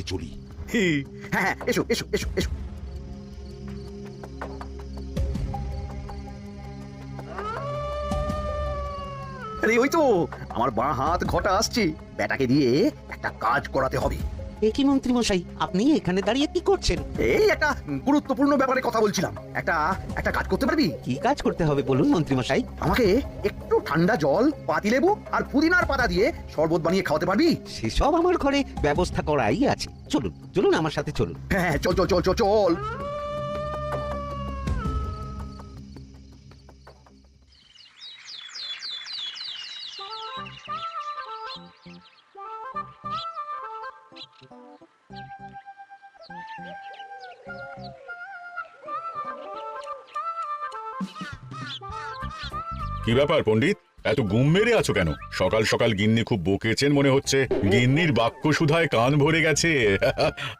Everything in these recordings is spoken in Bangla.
সঙ্গে চলি। হ্যাঁ, এসো এসো এসো এসো। আরে ওই তো আমার বাঁ হাত ঘটা আসছে, বেটাকে দিয়ে একটা কাজ করাতে হবে। এ কি মন্ত্রী মশাই, আপনি এখানে দাঁড়িয়ে কি করছেন? এই একটা গুরুত্বপূর্ণ ব্যাপারে কথা বলছিলাম। একটা একটা কাজ করতে পারবি? কি কাজ করতে হবে বলুন মন্ত্রী মশাই। আমাকে একটু ঠান্ডা জল, পাতিলেবু আর পুদিনার পাতা দিয়ে শরবত বানিয়ে খাওয়াতে পারবি? সেসব আমার ঘরে ব্যবস্থা করাই আছে। চলুন চলুন আমার সাথে চলুন। হ্যাঁ, চল চল চল চল চল। কি ব্যাপার পণ্ডিত, এত গুম মেরে আছো কেন? সকাল সকাল গিন্নি খুব বকেছেন মনে হচ্ছে। গিন্নির বাক্য সুধায় কান ভরে গেছে,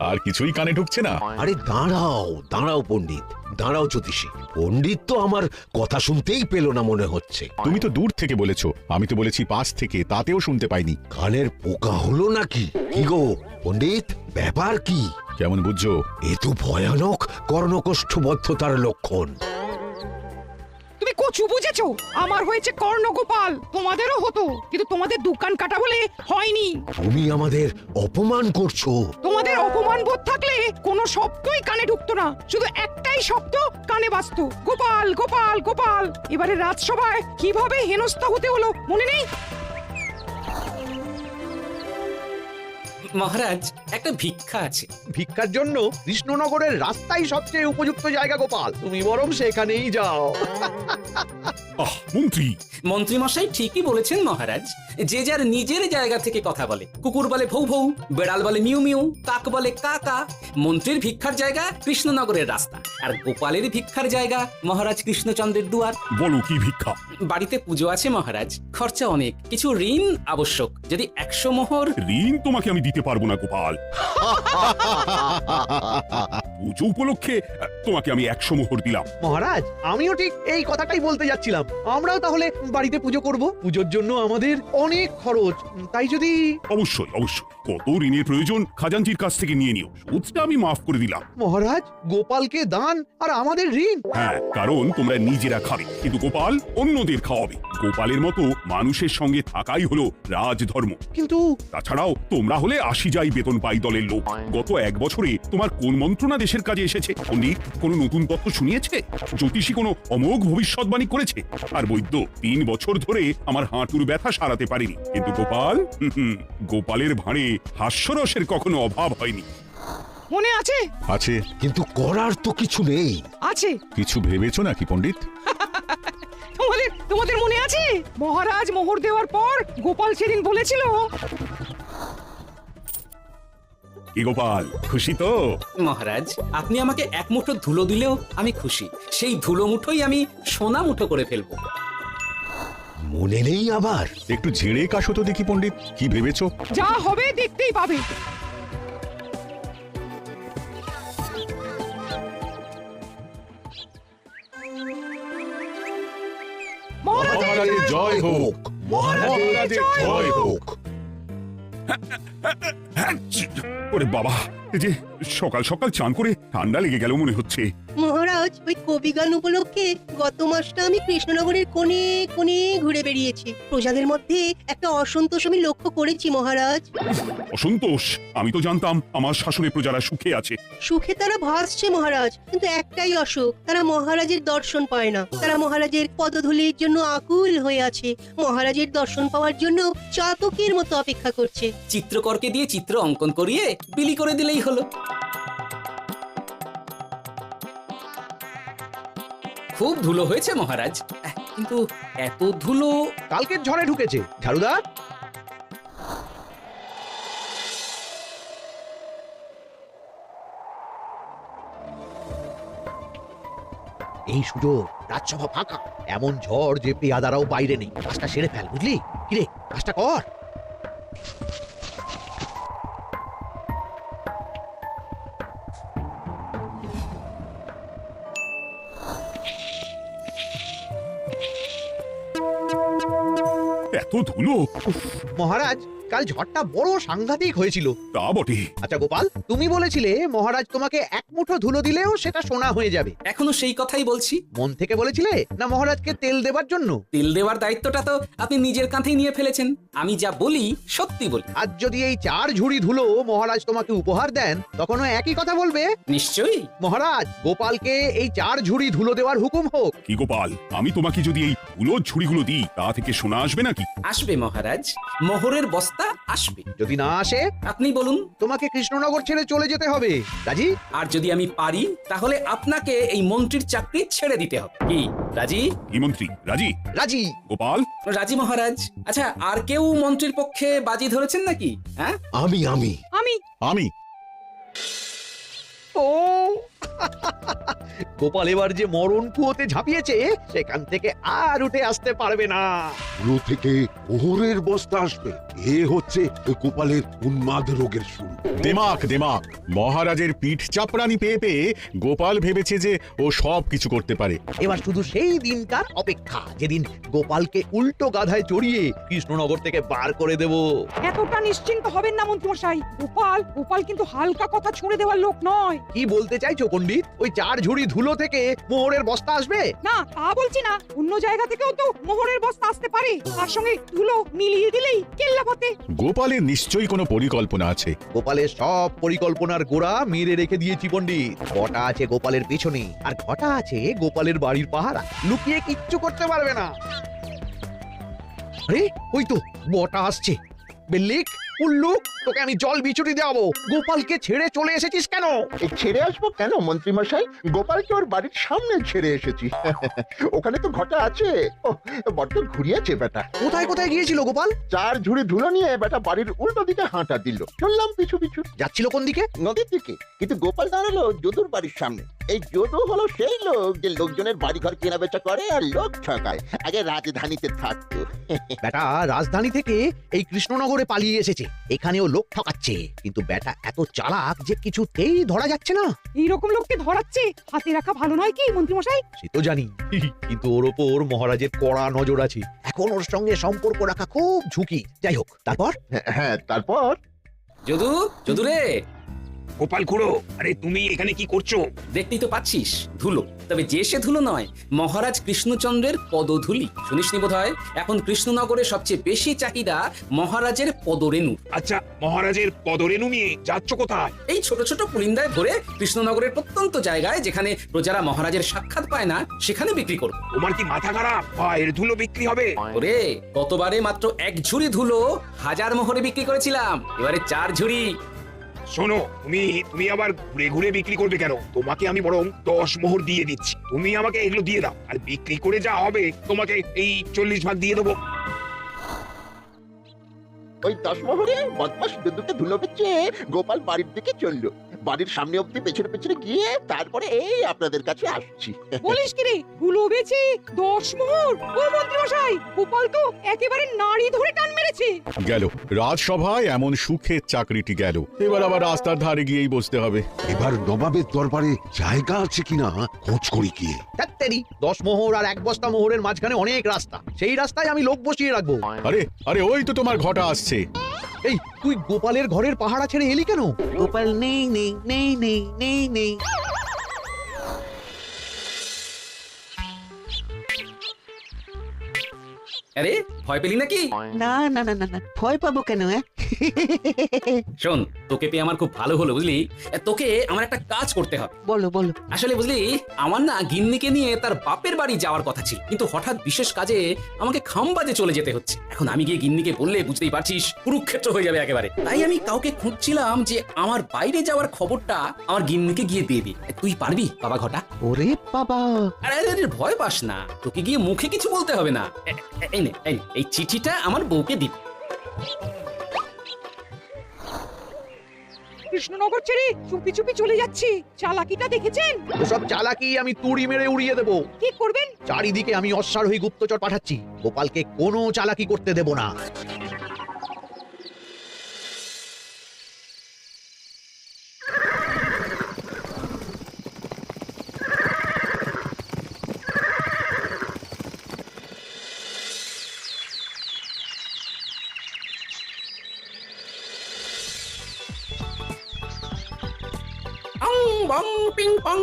আর কিছুই কানে ঢুকছে না। আরে দাঁড়াও দাঁড়াও পণ্ডিত, দাঁড়াও জ্যোতিষী। পণ্ডিত তো আমার কথা শুনতেই পেল না মনে হচ্ছে। তুমি তো দূর থেকে বলেছো, আমি তো বলেছি পাশ থেকে, তাতেও শুনতে পাইনি। কানের পোকা হলো নাকি? কি গো পণ্ডিত, ব্যাপার কি? কেমন বুঝছো? এ তো ভয়ানক কর্ণকোষ্ঠবদ্ধতার লক্ষণ। তুমি কচু বুঝেছো? আমার হয়েছে কর্ণগোপাল, তোমাদেরও হতো, কিন্তু তোমাদের দোকান কাটা বলে হয়নি। তুমি আমাদের অপমান করছো। তোমাদের অপমান বোধ থাকলে কোনো শব্দই কানে ঢুকতো না, শুধু একটাই শব্দ কানে বাজতো, গোপাল গোপাল গোপাল। এবারে রাজসভায় কিভাবে হেনস্থা হতে হলো মনে নেই? মহারাজ, একটা ভিক্ষা আছে। ভিক্ষার জন্য কৃষ্ণনগরের রাস্তাই সবচেয়ে উপযুক্ত জায়গা গোপাল, তুমি বরং সেখানেই যাও। মন্ত্রী, মন্ত্রী মশাই ঠিকই বলেছেন মহারাজ। যে যার নিজের জায়গা থেকে কথা বলে। কুকুর বলে ভৌ ভৌ, বেড়াল বলে মিউ মিউ, কাক বলে কা কা। মন্ত্রীর ভিক্ষার জায়গা কৃষ্ণনগরের রাস্তা, আর গোপালের ভিক্ষার জায়গা মহারাজ কৃষ্ণচন্দ্রের দুয়ার। বলো কি ভিক্ষা? বাড়িতে পুজো আছে মহারাজ, খরচা অনেক, কিছু ঋণ আবশ্যক। যদি 100 মোহর। ঋণ তোমাকে আমি দিতে পারবো না গোপাল। পুজো উপলক্ষে তোমাকে আমি 100 মোহর দিলাম। মহারাজ, আমিও ঠিক এই কথাটাই বলতে যাচ্ছিলাম। আমরাও তাহলে বাড়িতে পুজো করব। পুজোর জন্য আমাদের অনেক খরচ, তাই যদি। অবশ্যই অবশ্যই, কত ঋণের প্রয়োজন খাজাঞ্চির কাছ থেকে নিয়ে নিও, সুদটা আমি মাফ করে দিলাম। মহারাজ, গোপালকে দান আর আমাদের ঋণ? হ্যাঁ, কারণ তোমরা নিজেরা খাবে, কিন্তু গোপাল অন্যদের খাওয়াবে। গোপালের মতো মানুষের সঙ্গে থাকাই হলো রাজধর্ম। কিন্তু তাছাড়াও তোমরা হলে 80 যাই বেতন পাই দলের লোক। গত 1 বছরে তোমার কোন মন্ত্রণা দেশের কাজে এসেছে? পণ্ডিত কোনো নতুন তত্ত্ব শুনিয়েছে? জ্যোতিষী কোনো অমোঘ ভবিষ্যৎবাণী করেছে? আর বৈদ্য 3 বছর ধরে আমার হাঁটুর ব্যথা সারাতে পারিনি, কিন্তু গোপাল, গোপালের ভাঁড়ে হাস্যরসের কখনো অভাব হয়নি। মনে আছে? আছে। কিন্তু করার তো কিছু নেই। আছে। কিছু ভেবেছো নাকি পণ্ডিত? তোমাদের মনে আছে? মহারাজ মোহর দেওয়ার পর গোপাল সেদিন বলেছিল। কি গোপাল, খুশি তো? মহারাজ, আপনি আমাকে এক মুঠো ধুলো দিলেও আমি খুশি। সেই ধুলো মুঠোই আমি সোনা মুঠো করে ফেলবো। মনে নেই আবার? একটু ঝেড়ে কাশো তো দেখি পণ্ডিত, কি ভেবেছো? যা হবে দেখতেই পাবে। মহারাজের জয় হোক, মহারাজের জয় হোক। ওরে বাবা, এই যে সকাল সকাল চান করে ঠান্ডা লেগে গেল মনে হচ্ছে। মহারাজ, ওই কবি গান উপলক্ষে গত মাসটা আমি কৃষ্ণনগরের কোণে কোণে ঘুরে বেরিয়েছি। প্রজাদের মধ্যে একটা অসন্তোষ আমি লক্ষ্য করেছি মহারাজ। অসন্তোষ? আমি তো জানতাম আমার শাসনে প্রজারা সুখে আছে। সুখে তারা ভাসছে মহারাজ, কিন্তু একটাই অসুখ, তারা মহারাজের দর্শন পায় না। তারা মহারাজের পদধূলির জন্য আকুল হয়ে আছে, মহারাজের দর্শন পাওয়ার জন্য চাতকের মতো অপেক্ষা করছে। চিত্রকরকে দিয়ে চিত্র অঙ্কন করিয়ে বিলি করে দিলেই হলো। খুব ধুলো হয়েছে মহারাজ, কিন্তু এত ধুলো। কালকের ঝড়ে ঢুকেছে। ঝাড়ুদা, এই সুযোগ, রাজসভা ফাঁকা, এমন ঝড় যে পেয়াদারাও বাইরে নেই। কাজটা সেরে ফেল, বুঝলি? কিরে, কাজটা কর। এত ধুলো! মহারাজ, কাল ঝড়টা বড় সাংঘাতিক হয়েছিল। তা বটে। আচ্ছা গোপাল, তুমি বলেছিলে মহারাজ তোমাকে এক মুঠো ধুলো দিলেও সেটা সোনা হয়ে যাবে। এখনো সেই কথাই বলছি। মন থেকে বলেছিলে না মহারাজকে তেল দেবার জন্য? তেল দেওয়ার দায়িত্বটা তো আপনি নিজের কাঁধেই নিয়ে ফেলেছেন। আমি যা বলি সত্যি বলি। আজ যদি এই 4 ঝুড়ি ধুলো মহারাজ তোমাকে উপহার দেন, তখনও একই কথা বলবে? নিশ্চয়ই। মহারাজ, গোপালকে এই 4 ঝুড়ি ধুলো দেওয়ার হুকুম হোক। কি গোপাল, আমি তোমাকে যদি এই ধুলোর ঝুড়িগুলো দিই তা থেকে সোনা আসবে নাকি? আসবে মহারাজ, মোহরের বস্তা আসবে। যদি না আসে, আপনি বলুন। তোমাকে কৃষ্ণনগর ছেড়ে চলে যেতে হবে। রাজি? আর যদি আমি পারি তাহলে আপনাকে এই মন্ত্রীর চাকরি ছেড়ে দিতে হবে। কি রাজি? কি মন্ত্রী রাজি? রাজি। গোপাল, রাজি মহারাজ। আচ্ছা, আর কেউ মন্ত্রীর পক্ষে বাজি ধরেছেন নাকি? হ্যাঁ, আমি আমি আমি ও গোপাল এবার যে মরণ কুয়োতে ঝাঁপিয়েছে, সেখান থেকে আর উঠে আসতে পারবে না। পুরো থেকে মোহরের বস্তা আসবে। এ হচ্ছে গোপালের উন্মাদ রোগের শুরু। দেমাক মহারাজের পিঠ চাপড়ানি পেয়ে পেয়ে গোপাল ভেবেছে যে ও সব কিছু করতে পারে। এবার শুধু সেই দিনকার অপেক্ষা, যেদিন গোপালকে উল্টো গাধায় চড়িয়ে কৃষ্ণনগর থেকে বার করে দেব। এতটা নিশ্চিন্ত হবেন না মন্ত্রীমশাই। গোপাল কিন্তু হালকা কথা ছুঁড়ে দেওয়ার লোক নয়। কি বলতে চাইছো পণ্ডিত? ওই 4 ঝুড়ি ধুলো থেকে মোহরের বস্তা আসবে? না, তা বলছি না। অন্য জায়গা থেকেও তো মোহরের বস্তা আসতে পারে। তার সঙ্গে ধুলো মিলিয়ে দিলেই কেল্লা ফতে। গোপালের নিশ্চয়ই কোনো পরিকল্পনা আছে। গোপালের সব পরিকল্পনার গোড়া মেরে রেখে দিয়েছি পণ্ডিত। ঘটা আছে গোপালের পেছনে, আর ঘটা আছে গোপালের বাড়ির পাহারা। লুকিয়ে কিচ্ছু করতে পারবে না। আরে ওই তো বটা আসছে। বেল্লিক, উল্লুক, তোকে আমি জল বিচুরি দেওয়াবো। গোপালকে ছেড়ে চলে এসেছিস কেন? ছেড়ে আসবো কেন মন্ত্রী মশাই? গোপালকে ওর বাড়ির সামনে ছেড়ে এসেছি। ওখানে তো ঘটা আছে। বড্ড ঘুরিয়েছে বেটা। কোথায় কোথায় গিয়েছিল গোপাল? 4 ঝুড়ি ধুলো নিয়ে বেটা বাড়ির উল্টো দিকে হাঁটা দিল। চললাম পিছু পিছু। যাচ্ছিল কোন দিকে? নদীর দিকে। কিন্তু গোপাল দাঁড়ালো যদুর বাড়ির সামনে। এই যদু হলো সেই লোক যে লোকজনের বাড়িঘর কেনা বেচা করে আর লোক ঠকায়। আগে রাজধানীতে থাকতো। বেটা রাজধানী থেকে এই কৃষ্ণনগরে পালিয়ে এসেছে। এখানেও লোক ঠকাচ্ছে, কিন্তু বেটা এত চালাক যে কিছুতেই ধরা যাচ্ছে না। এইরকম লোককে ধরাচ্ছে হাতে রাখা ভালো নয় কি মন্ত্রীমশাই? সে তো জানি, কিন্তু ওর ওপর মহারাজের কড়া নজর আছে। এখন ওর সঙ্গে সম্পর্ক রাখা খুব ঝুঁকি। যাই হোক, তারপর? হ্যাঁ, তারপর যদু রে। গোপাল খুড়ো, আরে তুমি এখানে কি করছো? দেখতেই তো পাচ্ছিস ধুলো। তবে যে সে ধুলো নয়, মহারাজ কৃষ্ণচন্দ্রের পদধূলি। শুনিসনি বোধহয় এখন কৃষ্ণনগরে সবচেয়ে বেশি চাহিদা মহারাজের পদরেণু। আচ্ছা, মহারাজের পদরেণু নিয়ে যাচ্ছ কোথায়? এই ছোট ছোট পুলিন্দায় ভরে কৃষ্ণনগরের প্রত্যন্ত জায়গায় যেখানে প্রজারা মহারাজের সাক্ষাৎ পায় না, সেখানে বিক্রি করব। তোমার কি মাথা খারাপ? এর ধুলো বিক্রি হবে? ওরে, গতবারে মাত্র 1 ঝুড়ি ধুলো 1000 মোহরে বিক্রি করেছিলাম। এবারে 4 ঝুড়ি। শোনো, তুমি আবার ঘুরে ঘুরে বিক্রি করবে কেন? তোমাকে আমি বরং 10 মোহর দিয়ে দিচ্ছি। তুমি আমাকে এগুলো দিয়ে দাও, আর বিক্রি করে যা হবে তোমাকে এই 40 ভাগ দিয়ে দেবো। ওই 10 মোহরে বদমাস যদুকে ধুলো বেচে গোপাল বাড়ির দিকে চললো। বাড়ির সামনে অব্দি পেছনে পেছনে গিয়ে তারপরে এই আপনাদের কাছে আসছি। বলিস কি রে, ধুলো বেচে 10 মোহর? ও মন্ত্রীমশাই, গোপাল তো একেবারে নাড়ি ধরে টান মেরেছে। গেল রাজসভায় এমন সুখের চাকরিটি গেল। এবার আবার রাস্তার ধারে গিয়েই বসতে হবে। এবার নবাবের দরবারে জায়গা আছে কিনা খোঁজ করি গিয়ে। ধ্যাত্তেরি, 10 মোহর আর 1 বস্তা মোহরের মাঝখানে অনেক রাস্তা। সেই রাস্তায় আমি লোক বসিয়ে রাখবো। আরে ওই তো তোমার ঘটা আসছে। এই, তুই গোপালের ঘরের পাহারা ছেড়ে এলি কেন? গোপাল নেই নেই নেই নেই নেই নেই। আরে, ভয় পেলি নাকি? না না না না না, ভয় পাবো কেন? শোন, তোকে পেয়ে আমার খুব ভালো হলো বুঝলি। তোকে আমার একটা কাজ করতে হবে। বলো বলো। আসলে বুঝলি, আমার না গিন্নিকে নিয়ে তার বাপের বাড়ি যাওয়ার কথা ছিল, কিন্তু হঠাৎ বিশেষ কাজে আমাকে খামবাজে চলে যেতে হচ্ছে। এখন আমি গিয়ে গিন্নিকে বললে বুঝতেই পারছিস কুরুক্ষেত্র হয়ে যাবে একেবারে। তাই আমি কাউকে খুঁজছিলাম যে আমার বাইরে যাওয়ার খবরটা আমার গিন্নিকে গিয়ে দেবে। তুই পারবি বাবা ঘটা? ওরে বাবা! আরে আরে, ভয় পাস না, তোকে গিয়ে মুখে কিছু বলতে হবে না। এই নে, এই চিঠিটা আমার বউকে দিবি। কৃষ্ণনগর ছেড়ে চুপি চুপি চলে যাচ্ছি। চালাকিটা দেখেছেন? ওসব চালাকি আমি তুড়ি মেরে উড়িয়ে দেবো। কি করবেন? চারিদিকে আমি অশ্বারোহী গুপ্তচর পাঠাচ্ছি। গোপালকে কোনো চালাকি করতে দেব না। অং বং পিং পং।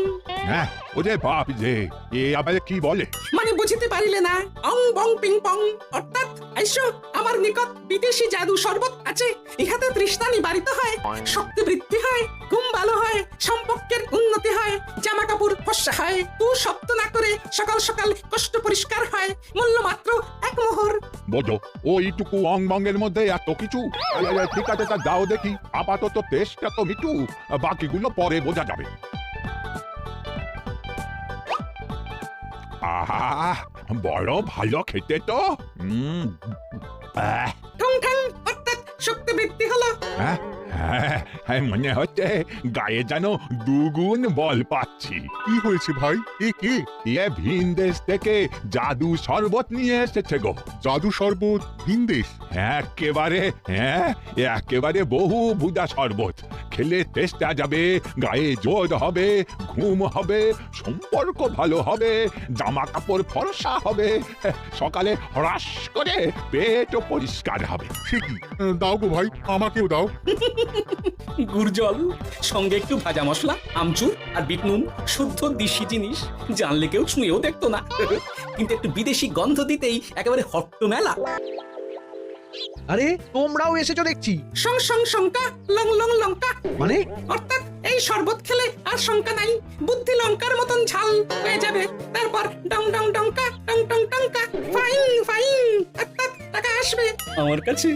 হ্যাঁ ওরে বাপ যে এ আবার কি বলে? মানে বুঝিতে পারিলে না? অং বং পিং পং অর্থাৎ আইসো আমার নিকট বিদেশি জাদু শরবত আছে। ইহাতে তৃষ্ণা নিবারিত হয়, শক্তি বৃদ্ধি হয়, ঘুম ভালো হয়, সম্পর্কের উন্নতি হয়, জামা কাপড় ফর্সা হয়, তু শব্দ না করে সকাল সকাল কষ্ট পরিষ্কার হয়, মূল্য মাত্র 1 মোহর। বোঝো ওইটুকু অং বঙ্গের মধ্যে এত কিছু? ঠিক আছে তা দাও দেখি, আপাতত টেস্টটা তো মিটু, বাকিগুলো পরে বোঝা যাবে। আহা বড় ভালো খেতে তো। ঠং ঠং অর্থাৎ শক্তি বৃদ্ধি হলো। হ্যাঁ মনে হচ্ছে গায়ে যেন দুগুণ বল পাচ্ছি। কি হয়েছে ভাই? এ কে? এ ভিন দেশ থেকে জাদু শরবত নিয়ে এসেছে গো। জাদু শরবত ভিন দেশ? একেবারে বহু ভুজা শরবত। খেলে তেষ্টা যাবে, গায়ে জোর হবে, ঘুম হবে, সম্পর্ক ভালো হবে, জামা কাপড় ফর্সা হবে, সকালে হ্রাস করে পেটও পরিষ্কার হবে। সে কি? দাও গো ভাই, আমাকেও দাও। গুড় জল, সঙ্গে একটু ভাজা মশলা, আমচুর আর বিট নুন, শুদ্ধ দেশি জিনিস। জানলে কেউ ছুঁয়েও দেখতো না, কিন্তু একটু বিদেশি গন্ধ দিতেই একেবারে হট্ট মেলা। আরে তোমরাও এসেছো দেখছি। সং সং শঙ্কা, লং লং লঙ্কা। মানে অর্থাৎ এই শরবত খেলে আর শঙ্কা নাই, বুদ্ধি লঙ্কার মতন ঝাল হয়ে যাবে। তারপর ডং ডং ডঙ্কা, টং টং টঙ্কা, ফাইন ফাইন, অর্থাৎ টাকা আসবে আমার কাছে।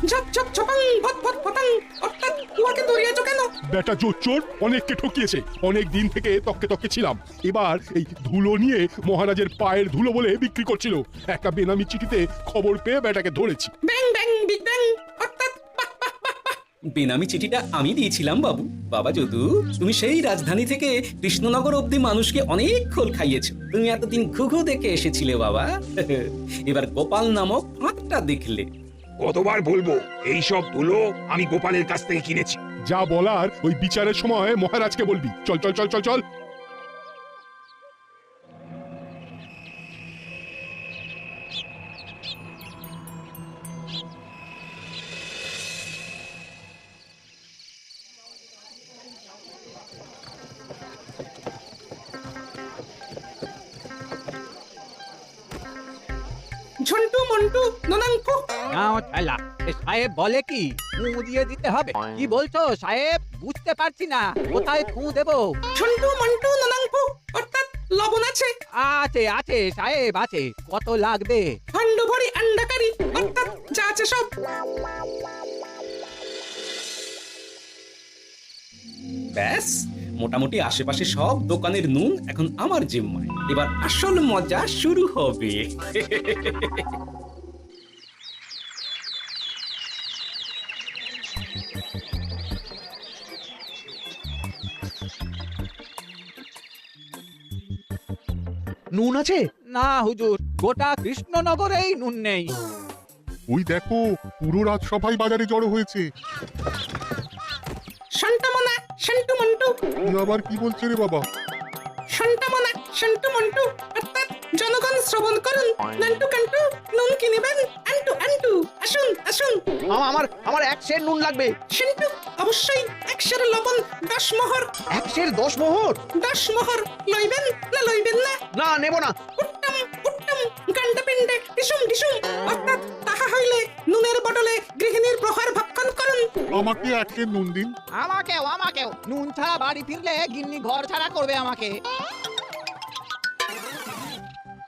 ঝপ ঝপ ঝপাং, ফট ফট ফটাং, অর্থাৎ উহাকে দৌড়িয়েছো কেন? বেটা জোচ্চোর অনেককে ঠকিয়েছে। অনেক দিন থেকে তককে তককে ছিলাম। এবার এই ধুলো নিয়ে মহারাজের পায়ের ধুলো বলে বিক্রি করছিল। একটা বেনামি চিঠিতে খবর পেয়ে বেটাকে ধরেছি। ব্যাং ব্যাং বিগ ব্যাং, অর্থাৎ বেনামি চিঠিটা আমি দিয়েছিলাম বাবু। বাবা যদু, তুমি সেই রাজধানী থেকে কৃষ্ণনগর অব্দি মানুষকে অনেক খোল খাইয়েছো। তুমি এতদিন ঘুঘু দেখে এসেছিলে বাবা, এবার গোপাল নামক ফাঁদটা দেখলে। কতবার বলবো এইসব ধুলো আমি গোপালের কাছ থেকে কিনেছি। যা বলার ওই বিচারের সময় মহারাজকে বলবি। চল চল চল চল চল। ঝন্টু মন্টু ননাঙ্কু। সাহেব বলে কি ফু দিয়ে দিতে হবে? কি বলছো সাহেব? বুঝতে পারছি না, কোথায় ফু দেবো? ঝন্টু মন্টু ননাঙ্কু, অর্থাৎ লবণ আছে? আছে আছে সাহেব আছে। কত লাগবে? ভান্ড ভরি আন্ডাকারি, অর্থাৎ যা আছে সব। ব্যাস, মোটামুটি আশেপাশে সব দোকানের নুন এখন আমার জিম্মায়। এবার আসল মজা শুরু হবে। নুন আছে? না হুজুর, গোটা কৃষ্ণনগরেই নুন নেই। ওই দেখো পুরো রাজসভাই বাজারে জড়ো হয়েছে। শান্তামনা, শান্টু মন্টু। আবার কি বলছে রে বাবা? শান্তামনা, শান্টু মন্টু, অর্থাৎ জনগণ শ্রবণ করুন। নান্টু কান্টু, নুন কিনেবেন আন্টু আন্টু। আসুন আসুন। আমার 1 সের নুন লাগবে। শান্টু, অবশ্যই 1 সের লবণ 10 মোহর। 1 সের 10 মোহর? 10 মোহর লইবেন না লইবেন না? না, নেব না। উত্তম উত্তম, গান্ডা পিণ্ডে ডিসুম ডিসুম, অর্থাৎ তাহা হইলে নুনের বদলে গৃহিণীর প্রহার ভক্ষণ করুন। আমাকে 1 সের নুন দিন। আমাকেও নুন ছাড়া বাড়ি ফিরলে গিন্নি ঘর ছাড়া করবে আমাকে।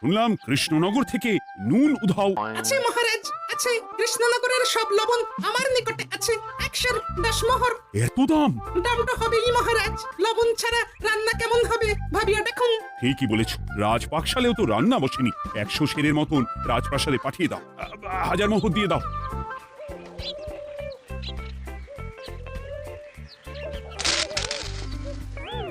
শুনলাম কৃষ্ণনগর থেকে নুন উধাও। আছে মহারাজ, আছে। কৃষ্ণনগরের সব লবণ আমার নিকটে আছে। 1 সের 10 মোহর। এত দাম? দামটা হবেই মহারাজ। লবণ ছাড়া রান্না কেমন হবে ভাবিয়া দেখুন। ঠিকই বলেছ, রাজপাকশালেও তো রান্না বসেনি। 100 সেরের মতন রাজপ্রাসাদে পাঠিয়ে দাও। 1000 মোহর দিয়ে দাও।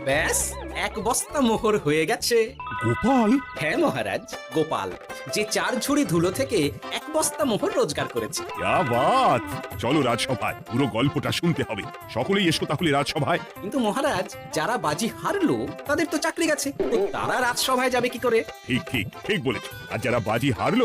ব্যাস, 1 বস্তা মোহর হয়ে গেছে। গোপাল? হ্যাঁ মহারাজ, গোপাল, যে 4 ঝুড়ি ধুলো থেকে 1 বস্তা মোহর রোজগার করেছে। ইয়া বাত! চলো রাজসভায়, পুরো গল্পটা শুনতে হবে। সকলেই এসো তাহলে রাজসভায়। কিন্তু মহারাজ, যারা বাজি হারলো তাদের তো চাকরি গেছে, তো তারা রাজসভায় যাবে কি করে? ঠিক ঠিক ঠিক বলেছ। আর যারা বাজি হারলো